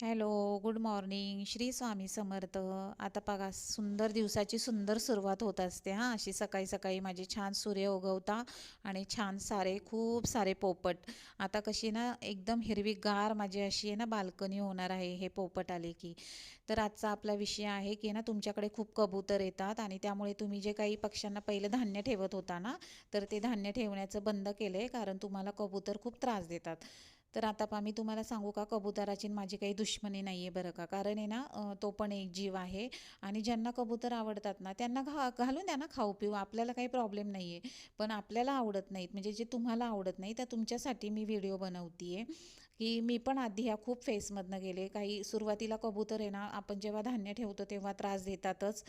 Hello, good morning. Shri Swami Samarth. आता बघा, सुंदर दिवसाची सुंदर सुरुवात होत असते हां. अशी सकाळी सकाळी माझे छान सूर्य उगवता आणि छान सारे खूप सारे पोपट. आता कशी ना एकदम हिरवीगार माझी अशी आहे ना बाल्कनी होणार आहे हे पोपट आले की. तर आजचा आपला विषय आहे की ना तुमच्याकडे खूप कबूतर येतात आणि त्यामुळे तुम्ही जे काही पक्ष्यांना पहिलं धान्य ठेवत होता ना, तर ते धान्य ठेवण्याचं बंद केलं आहे, कारण तुम्हाला कबूतर खूप त्रास देतात. तर आता मी तुम्हाला सांगू का, कबुतराची न माझी काही दुश्मनी नाही आहे बरं का. कारण आहे ना तो पण एक जीव आहे आणि ज्यांना कबूतर आवडतात ना त्यांना घालून द्या ना खाऊ पिऊ, आपल्याला काही प्रॉब्लेम नाही आहे. पण आपल्याला आवडत नाहीत, म्हणजे जे तुम्हाला आवडत नाही तर तुमच्यासाठी मी व्हिडिओ बनवते आहे की मी पण आधी ह्या खूप फेसमधनं गेले. काही सुरुवातीला कबूतर आहे ना, आपण जेव्हा धान्य ठेवतो तेव्हा त्रास देतातच.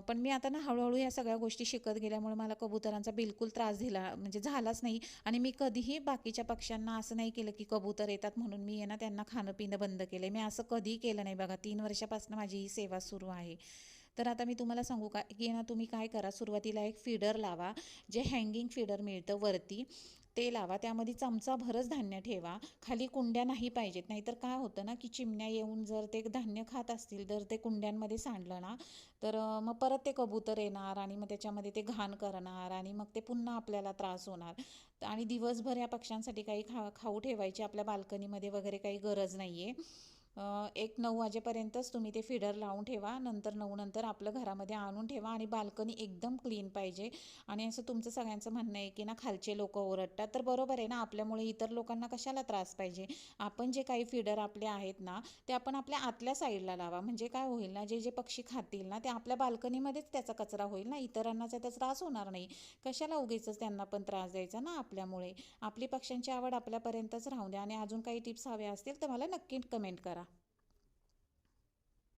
पण मी आता ना हळूहळू ह्या सगळ्या गोष्टी शिकत गेल्यामुळे मला कबुतरांचा बिलकुल त्रास म्हणजे झालाच नाही. आणि मी कधीही बाकीच्या पक्ष्यांना असं नाही केलं की कबूतर येतात म्हणून मी आहे ना त्यांना खाणं पिणं बंद केलं. मी असं कधीही केलं नाही बघा. 3 वर्षापासून माझी ही सेवा सुरू आहे. तर आता मी तुम्हाला सांगू का की ना, तुम्ही काय करा, सुरुवातीला एक फीडर लावा. जे हँगिंग फीडर मिळतं वरती ते लावा. त्यामध्ये चमचाभरच धान्य ठेवा. खाली कुंड्या नाही पाहिजेत. नाहीतर काय होतं ना की चिमण्या येऊन जर ते धान्य खात असतील तर ते कुंड्यांमध्ये सांडलं ना, तर मग परत ते कबूतर येणार आणि मग त्याच्यामध्ये ते घाण करणार आणि मग ते पुन्हा आपल्याला त्रास होणार. आणि दिवसभर या पक्ष्यांसाठी काही खाऊ ठेवायची आपल्या बाल्कनीमध्ये वगैरे काही गरज नाही आहे. एक 9 वाजेपर्यंतच तुम्ही ते फीडर लावून ठेवा. नंतर 9 नंतर आपलं घरामध्ये आणून ठेवा आणि बाल्कनी एकदम क्लीन पाहिजे. आणि असं तुमचं सगळ्यांचं म्हणणं आहे की ना खालचे लोक ओरडतात, तर बरोबर आहे ना, आपल्यामुळे इतर लोकांना कशाला त्रास पाहिजे. आपण जे काही फीडर आपले आहेत ना ते आपण आपल्या आतल्या साईडला लावा. म्हणजे काय होईल ना, जे जे पक्षी खातील ना ते आपल्या बाल्कनीमध्येच त्याचा कचरा होईल ना, इतरांना त्याचा त्रास होणार नाही. कशाला उगीचच त्यांना पण त्रास द्यायचा ना आपल्यामुळे. आपली पक्ष्यांची आवड आपल्यापर्यंतच राहू द्या. आणि अजून काही टिप्स हव्या असतील तर मला नक्की कमेंट करा.